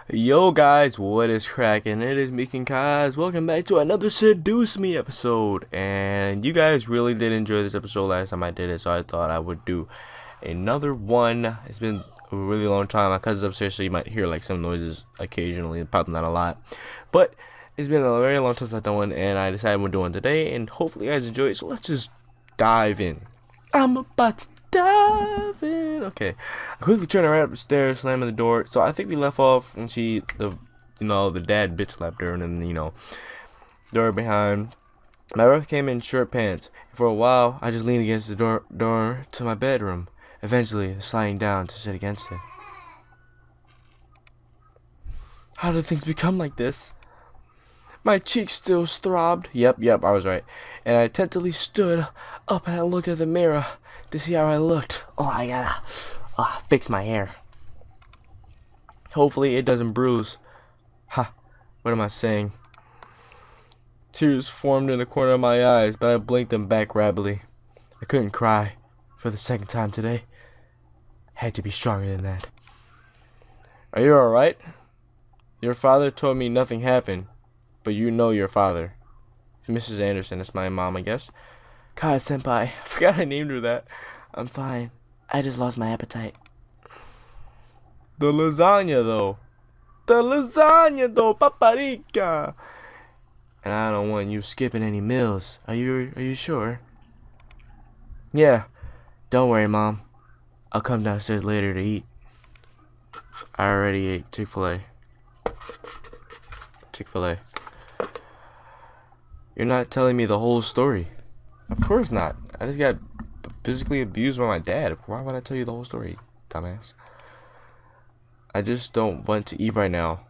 Yo guys, what is cracking? It is Meek and Coz'es. Welcome back to another Seduce Me episode. And you guys really did enjoy this episode last time I did it, so I thought I would do another one. It's been a really long time. My cousin's upstairs, so you might hear like some noises occasionally, probably not a lot. But it's been a very long time since I've done one, and I decided we're doing today, and hopefully you guys enjoy it. So let's just dive in. I'm about to dive in. Okay. I quickly turned right upstairs, slamming the door. So I think we left off when the dad bitch slapped her, and then, door behind. My wife came in short pants. For a while, I just leaned against the door to my bedroom, eventually sliding down to sit against it. How did things become like this? My cheeks still throbbed. Yep, I was right. And I tentatively stood up and I looked at the mirror to see how I looked. Oh, I gotta fix my hair. Hopefully it doesn't bruise. Ha, what am I saying? Tears formed in the corner of my eyes, but I blinked them back rapidly. I couldn't cry for the second time today. Had to be stronger than that. Are you alright? Your father told me nothing happened, but you know your father. Mrs. Anderson, that's my mom, I guess. God, senpai, I forgot I named her that. I'm fine. I just lost my appetite. The lasagna, though. Paprika. And I don't want you skipping any meals. Are you sure? Yeah. Don't worry, Mom. I'll come downstairs later to eat. I already ate Chick-fil-A. You're not telling me the whole story. Of course not. I just got physically abused by my dad. Why would I tell you the whole story, dumbass? I just don't want to eat right now.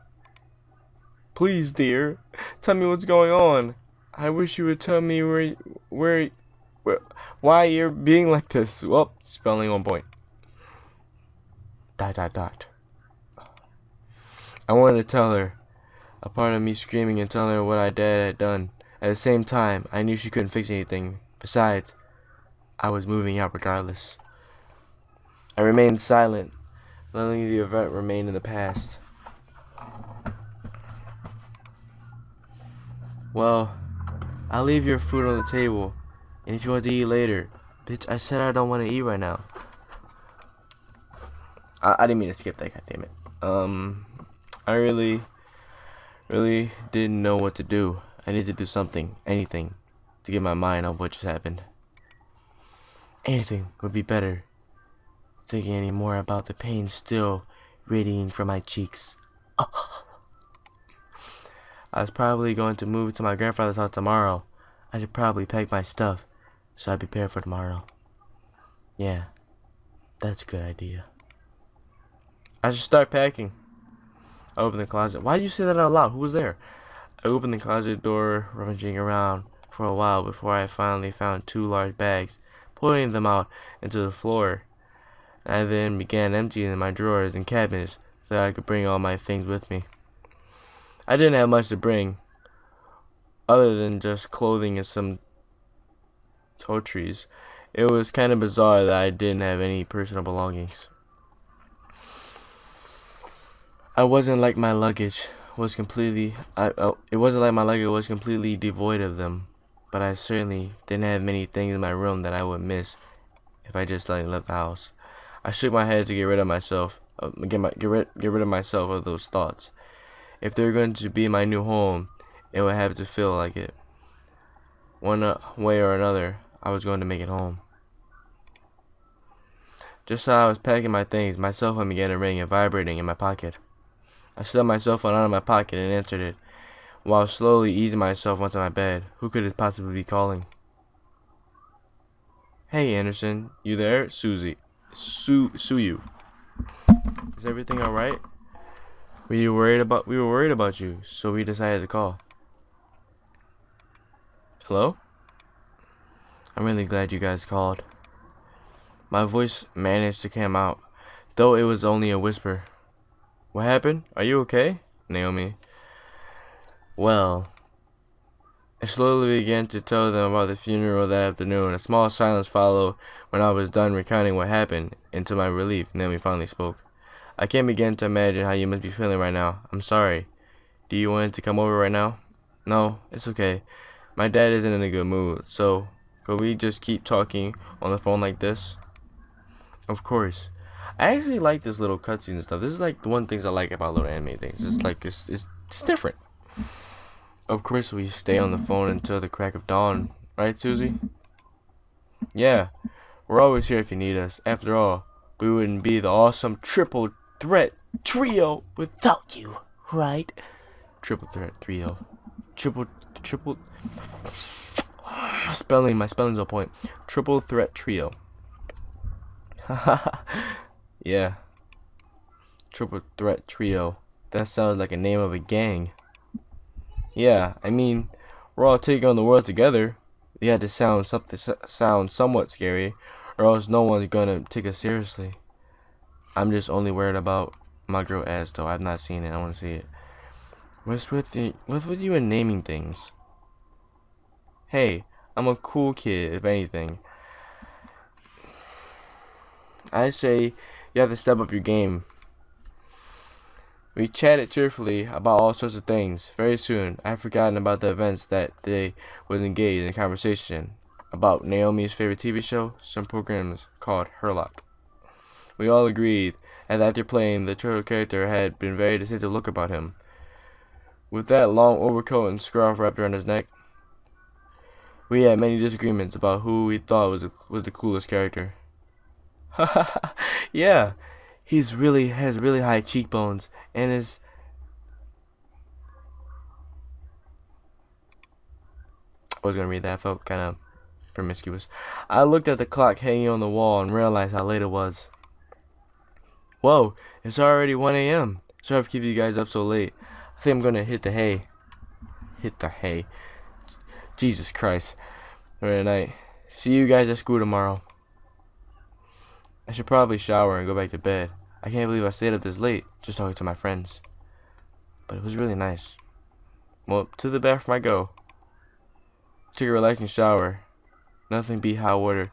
Please, dear, tell me what's going on. I wish you would tell me why you're being like this. Well, spelling on point. ... I wanted to tell her. A part of me screaming and telling her what I dad had done. At the same time, I knew she couldn't fix anything. Besides, I was moving out regardless. I remained silent, letting the event remain in the past. Well, I'll leave your food on the table, and if you want to eat later. Bitch, I said I don't want to eat right now. I didn't mean to skip that, goddammit. I really didn't know what to do. I need to do something, anything, to get my mind off what just happened. Anything would be better. Thinking any more about the pain still radiating from my cheeks. I was probably going to move to my grandfather's house tomorrow. I should probably pack my stuff so I prepare for tomorrow. Yeah, that's a good idea. I should start packing. I opened the closet. Why did you say that out loud? Who was there? I opened the closet door, rummaging around for a while before I finally found 2 large bags, pulling them out into the floor. I then began emptying my drawers and cabinets so that I could bring all my things with me. I didn't have much to bring, other than just clothing and some toiletries. It was kind of bizarre that I didn't have any personal belongings. It wasn't like my luggage was completely devoid of them, but I certainly didn't have many things in my room that I would miss if I just suddenly left the house. I shook my head to get rid of myself, get rid of myself of those thoughts. If they're going to be my new home, it would have to feel like it. One way or another, I was going to make it home. Just as I was packing my things, my cell phone began to ring and vibrating in my pocket. I slipped my cell phone out of my pocket and answered it, while slowly easing myself onto my bed. Who could it possibly be calling? Hey, Anderson, you there? Susie. Sue. Is everything alright? We were worried about you, so we decided to call. Hello? I'm really glad you guys called. My voice managed to come out, though it was only a whisper. What happened? Are you okay? Naomi. Well, I slowly began to tell them about the funeral that afternoon. A small silence followed when I was done recounting what happened, and to my relief, Naomi finally spoke. I can't begin to imagine how you must be feeling right now. I'm sorry. Do you want to come over right now? No, it's okay. My dad isn't in a good mood, so could we just keep talking on the phone like this? Of course. I actually like this little cutscene and stuff. This is like the one things I like about little anime things. It's like it's different. Of course we stay on the phone until the crack of dawn, right, Susie? Yeah. We're always here if you need us. After all, we wouldn't be the awesome triple threat trio without you, right? Triple threat trio. Triple spelling, my spelling's on point. Triple threat trio. Yeah. Triple threat trio. That sounds like a name of a gang. Yeah, I mean, we're all taking on the world together. You had to sound somewhat scary, or else no one's gonna take us seriously. I'm just only worried about my girl ass though. I've not seen it. I want to see it. What's with you and naming things? Hey, I'm a cool kid, if anything. I say you have to step up your game. We chatted cheerfully about all sorts of things. Very soon, I had forgotten about the events that day was engaged in conversation about Naomi's favorite TV show, some programs called Herlock. We all agreed that after playing, the turtle character had been very distinctive look about him. With that long overcoat and scarf wrapped around his neck, we had many disagreements about who we thought was the coolest character. Yeah, has really high cheekbones and is. I was gonna read that. I felt kind of promiscuous. I looked at the clock hanging on the wall and realized how late it was. Whoa, it's already 1 a.m. Sorry for keeping you guys up so late. I think I'm gonna hit the hay. Hit the hay. Jesus Christ. For tonight. See you guys at school tomorrow. I should probably shower and go back to bed. I can't believe I stayed up this late just talking to my friends. But it was really nice. Well, to the bathroom I go. Took a relaxing shower. Nothing beat hot water.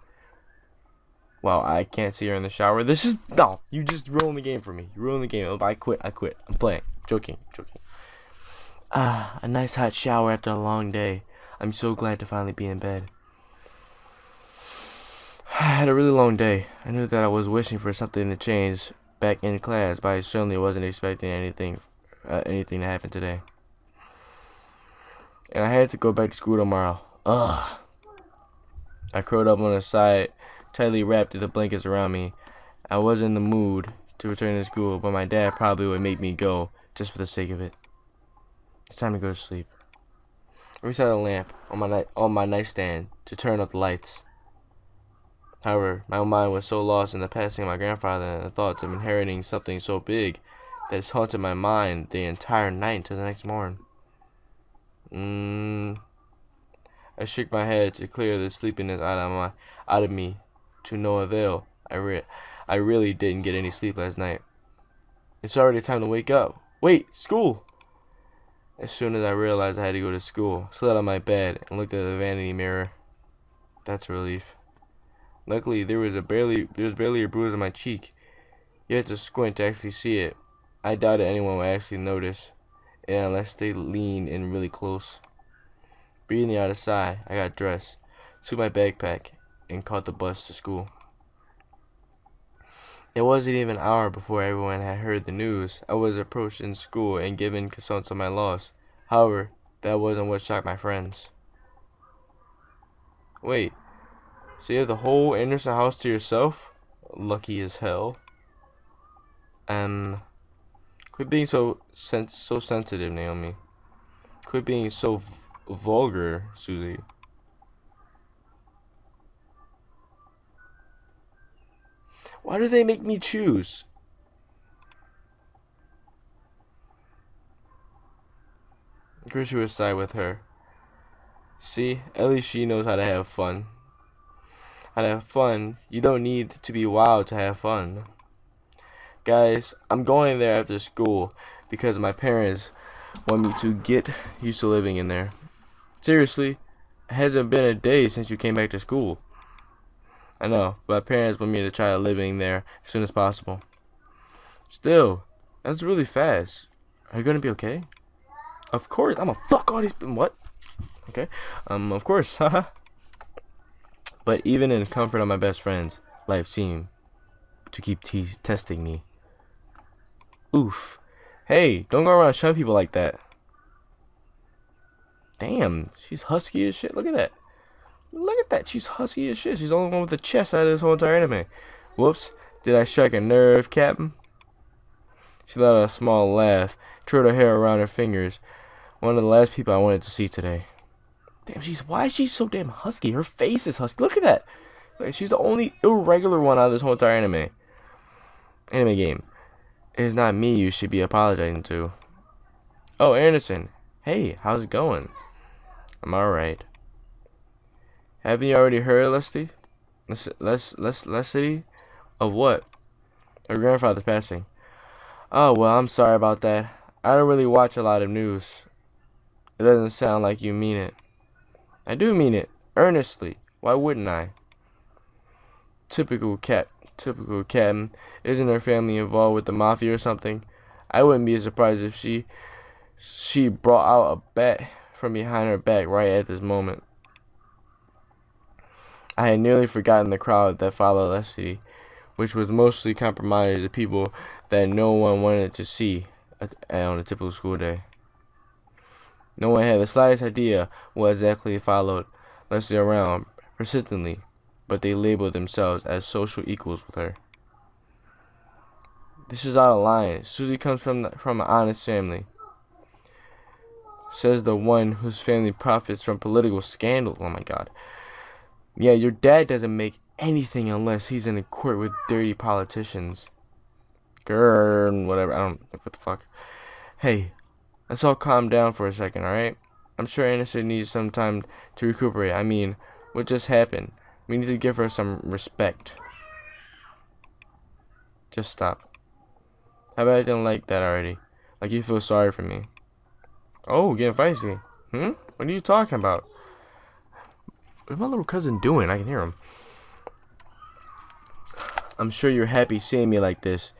Wow, I can't see her in the shower. This is no. You just ruined the game for me. You ruined the game. I quit. I'm playing. Joking. A nice hot shower after a long day. I'm so glad to finally be in bed. I had a really long day. I knew that I was wishing for something to change back in class, but I certainly wasn't expecting anything to happen today. And I had to go back to school tomorrow. Ugh. I curled up on the side, tightly wrapped in the blankets around me. I was in the mood to return to school, but my dad probably would make me go just for the sake of it. It's time to go to sleep. I reset a lamp on my nightstand to turn up the lights. However, my mind was so lost in the passing of my grandfather and the thoughts of inheriting something so big that it's haunted my mind the entire night until the next morning. I shook my head to clear the sleepiness out of me to no avail. I really didn't get any sleep last night. It's already time to wake up. Wait, school! As soon as I realized I had to go to school, I slid on my bed and looked at the vanity mirror. That's a relief. Luckily, there was barely a bruise on my cheek. You had to squint to actually see it. I doubted anyone would actually notice, and unless they leaned in really close. Breathing out a sigh, I got dressed, took my backpack, and caught the bus to school. It wasn't even an hour before everyone had heard the news. I was approached in school and given concerns of my loss. However, that wasn't what shocked my friends. Wait, so you have the whole Anderson house to yourself? Lucky as hell. Quit being so sensitive, Naomi. Quit being so vulgar, Susie. Why do they make me choose? Grisha would side with her. See, at least she knows how to have fun. How to have fun? You don't need to be wild to have fun. Guys, I'm going there after school because my parents want me to get used to living in there. Seriously, it hasn't been a day since you came back to school. I know, but my parents want me to try living there as soon as possible. Still, that's really fast. Are you gonna be okay? Of course. I'm gonna fuck all these. What? Okay. Of course. Haha. But even in the comfort of my best friends, life seemed to keep testing me. Oof. Hey, don't go around shoving people like that. Damn, she's husky as shit. Look at that. Look at that. She's husky as shit. She's the only one with the chest out of this whole entire anime. Whoops. Did I strike a nerve, Captain? She let out a small laugh, twirled her hair around her fingers. One of the last people I wanted to see today. Damn, why is she so damn husky? Her face is husky. Look at that. Like, she's the only irregular one out of this whole entire anime game. It is not me you should be apologizing to. Oh, Anderson. Hey, how's it going? I'm alright. Haven't you already heard, Leslie? Leslie? Of what? Her grandfather's passing. Oh, well, I'm sorry about that. I don't really watch a lot of news. It doesn't sound like you mean it. I do mean it. Earnestly. Why wouldn't I? Typical Captain. Isn't her family involved with the mafia or something? I wouldn't be surprised if she brought out a bat from behind her back right at this moment. I had nearly forgotten the crowd that followed Leslie, which was mostly comprised of people that no one wanted to see on a typical school day. No one had the slightest idea what exactly followed Leslie around persistently, but they labeled themselves as social equals with her. This is out of line. Susie comes from an honest family. Says the one whose family profits from political scandals. Oh my god. Yeah, your dad doesn't make anything unless he's in a court with dirty politicians. Grrr, whatever. I don't know what the fuck. Hey, let's all calm down for a second, alright? I'm sure Anderson needs some time to recuperate. I mean, what just happened? We need to give her some respect. Just stop. How about I didn't like that already? Like you feel sorry for me. Oh, getting feisty. What are you talking about? What's my little cousin doing? I can hear him. I'm sure you're happy seeing me like this.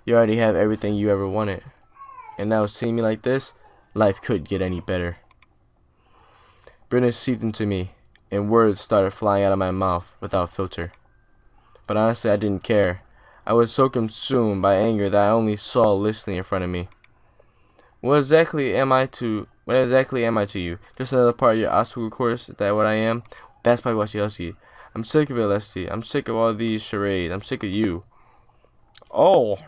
You already have everything you ever wanted. And now seeing me like this, life couldn't get any better. Bitterness seeped into me, and words started flying out of my mouth without filter. But honestly, I didn't care. I was so consumed by anger that I only saw Leslie in front of me. What exactly am I to you? Just another part of your obstacle course? Is that what I am? That's probably why she loves you. I'm sick of it, Leslie. I'm sick of all these charades. I'm sick of you. Oh,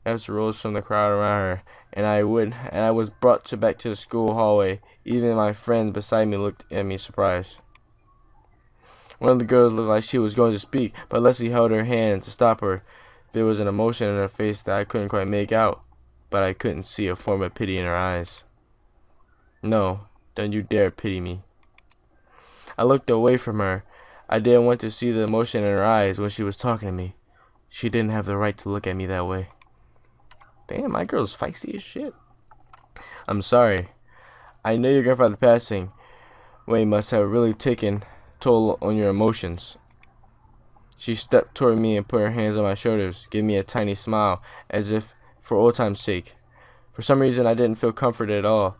Evans rose from the crowd around her, and I was brought back to the school hallway. Even my friends beside me looked at me surprised. One of the girls looked like she was going to speak, but Leslie held her hand to stop her. There was an emotion in her face that I couldn't quite make out, but I couldn't see a form of pity in her eyes. No, don't you dare pity me. I looked away from her. I didn't want to see the emotion in her eyes when she was talking to me. She didn't have the right to look at me that way. Damn, my girl's feisty as shit. I'm sorry. I know your grandfather passing away must have really taken toll on your emotions. She stepped toward me and put her hands on my shoulders, gave me a tiny smile, as if for old time's sake. For some reason, I didn't feel comforted at all.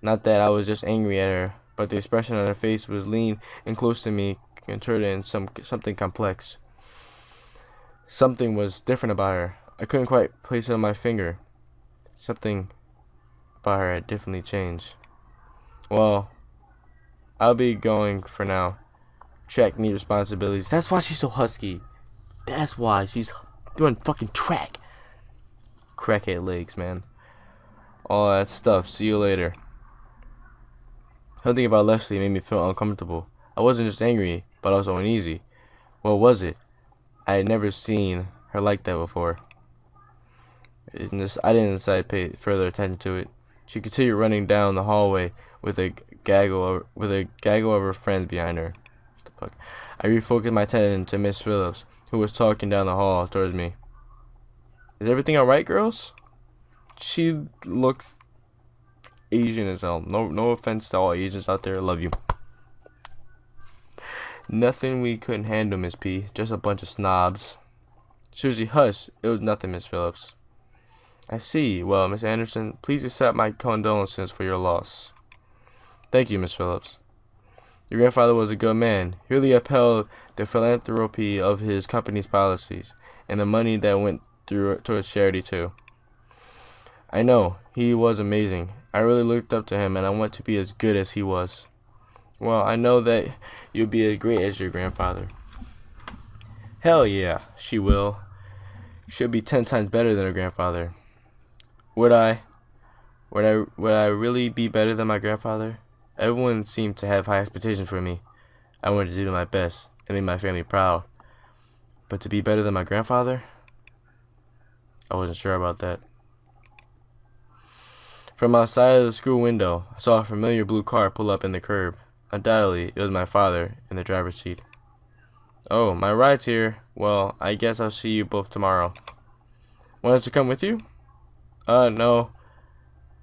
Not that I was just angry at her, but the expression on her face was lean and close to me, contorted in something complex. Something was different about her. I couldn't quite place it on my finger. Something about her had definitely changed. Well, I'll be going for now. Track meet responsibilities. That's why she's so husky. That's why she's doing fucking track. Crackhead legs, man. All that stuff. See you later. Something about Leslie made me feel uncomfortable. I wasn't just angry, but also uneasy. What was it? I had never seen her like that before. I didn't decide to pay further attention to it. She continued running down the hallway with a gaggle of her friends behind her. What the fuck? I refocused my attention to Miss Phillips, who was talking down the hall towards me. Is everything alright, girls? She looks Asian as hell. No offense to all Asians out there. I love you. Nothing we couldn't handle, Miss P. Just a bunch of snobs. Susie, hush. It was nothing, Miss Phillips. I see. Well, Miss Anderson, please accept my condolences for your loss. Thank you, Miss Phillips. Your grandfather was a good man. He really upheld the philanthropy of his company's policies, and the money that went through towards charity, too. I know. He was amazing. I really looked up to him, and I want to be as good as he was. Well, I know that you'll be as great as your grandfather. Hell yeah, she will. She'll be 10 times better than her grandfather. Would I? Would I really be better than my grandfather? Everyone seemed to have high expectations for me. I wanted to do my best and make my family proud. But to be better than my grandfather? I wasn't sure about that. From outside of the school window, I saw a familiar blue car pull up in the curb. Undoubtedly, it was my father in the driver's seat. Oh, my ride's here. Well, I guess I'll see you both tomorrow. Want us to come with you? No.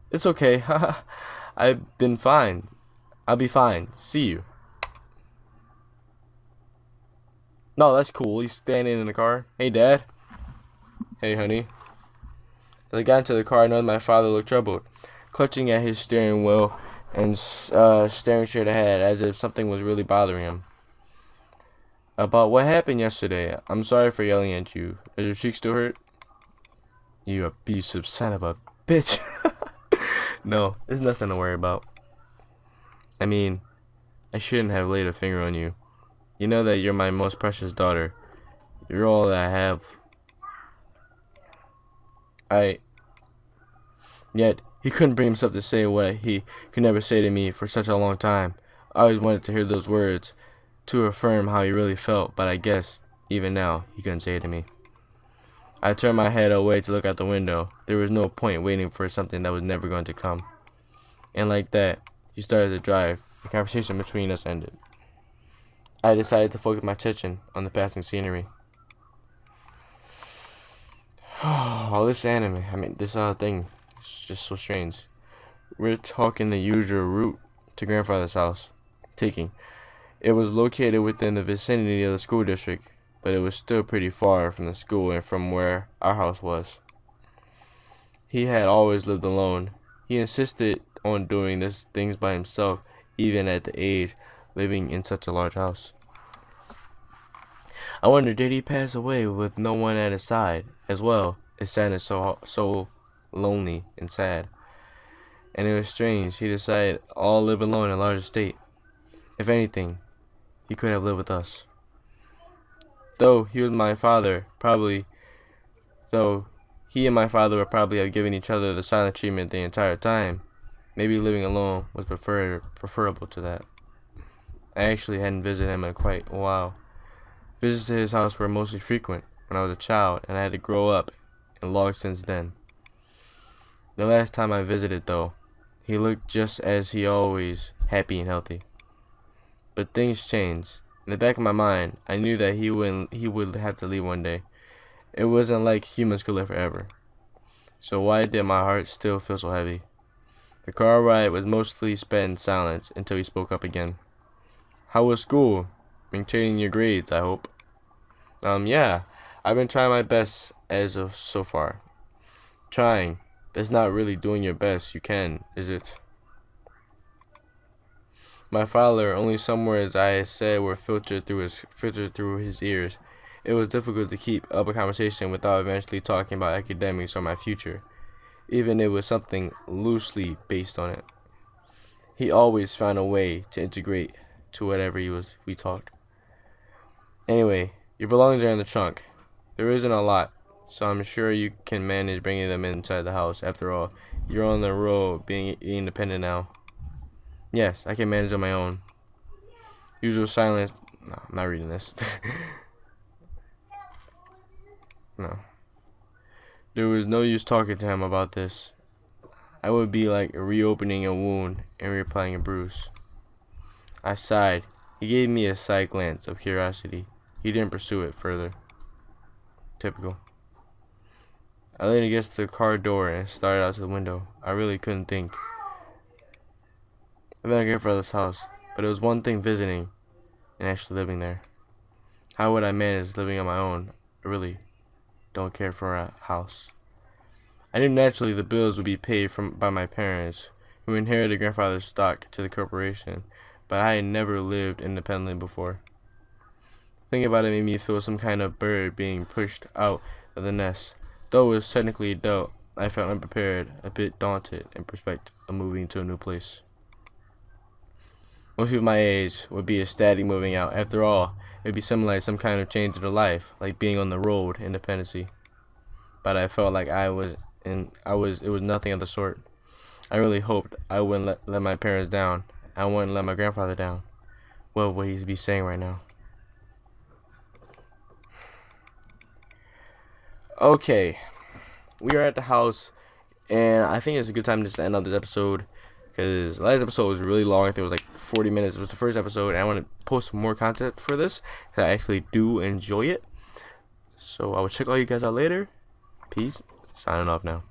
It's okay. Haha. I've been fine. I'll be fine. See you. No, that's cool. He's standing in the car. Hey, Dad. Hey, honey. As I got into the car, I noticed my father looked troubled, clutching at his steering wheel and staring straight ahead as if something was really bothering him. About what happened yesterday. I'm sorry for yelling at you. Does your cheek still hurt? You abusive son of a bitch. No, there's nothing to worry about. I mean, I shouldn't have laid a finger on you. You know that you're my most precious daughter. You're all that I have. Yet, he couldn't bring himself to say what he could never say to me for such a long time. I always wanted to hear those words, to affirm how he really felt, but I guess, even now, he couldn't say it to me. I turned my head away to look out the window. There was no point waiting for something that was never going to come. And like that, he started to drive. The conversation between us ended. I decided to focus my attention on the passing scenery. All this anime, this thing, is just so strange. We're talking the usual route to grandfather's house. It was located within the vicinity of the school district, but it was still pretty far from the school and from where our house was. He had always lived alone. He insisted on doing these things by himself, even at the age living in such a large house. I wondered, did he pass away with no one at his side as well? It sounded so lonely and sad. And it was strange. He decided all live alone in a large estate. If anything, he could have lived with us. Though he and my father would probably have given each other the silent treatment the entire time, maybe living alone was preferable to that. I actually hadn't visited him in quite a while. Visits to his house were mostly frequent when I was a child, and I had to grow up and long since then. The last time I visited, though, he looked just as he always, happy and healthy. But things changed. In the back of my mind, I knew that he would have to leave one day. It wasn't like humans could live forever. So why did my heart still feel so heavy? The car ride was mostly spent in silence until he spoke up again. How was school? Maintaining your grades, I hope. Yeah. I've been trying my best as of so far. Trying. That's not really doing your best you can, is it? My father, only some words I said were filtered through his ears. It was difficult to keep up a conversation without eventually talking about academics or my future, even if it was something loosely based on it. He always found a way to integrate to whatever we talked. Anyway, your belongings are in the trunk. There isn't a lot, so I'm sure you can manage bringing them inside the house. After all, you're on the road being independent now. Yes, I can manage on my own. Usual silence. No, I'm not reading this. No. There was no use talking to him about this. I would be like reopening a wound and replying a bruise. I sighed. He gave me a side glance of curiosity. He didn't pursue it further. Typical. I leaned against the car door and started out to the window. I really couldn't think. I've been at grandfather's house, but it was one thing visiting and actually living there. How would I manage living on my own? I really don't care for a house. I knew naturally the bills would be paid by my parents, who inherited grandfather's stock to the corporation, but I had never lived independently before. Thinking about it made me feel some kind of bird being pushed out of the nest. Though it was technically adult, I felt unprepared, a bit daunted in prospect of moving to a new place. Most people my age would be ecstatic moving out. After all, it would be similar like some kind of change in their life, like being on the road, independency. But I felt like it was nothing of the sort. I really hoped I wouldn't let my parents down. I wouldn't let my grandfather down. What would he be saying right now? Okay, we are at the house, and I think it's a good time just to end up this episode, because the last episode was really long. I think it was like 40 minutes. It was the first episode, and I want to post more content for this, because I actually do enjoy it. So I will check all you guys out later. Peace. Signing off now.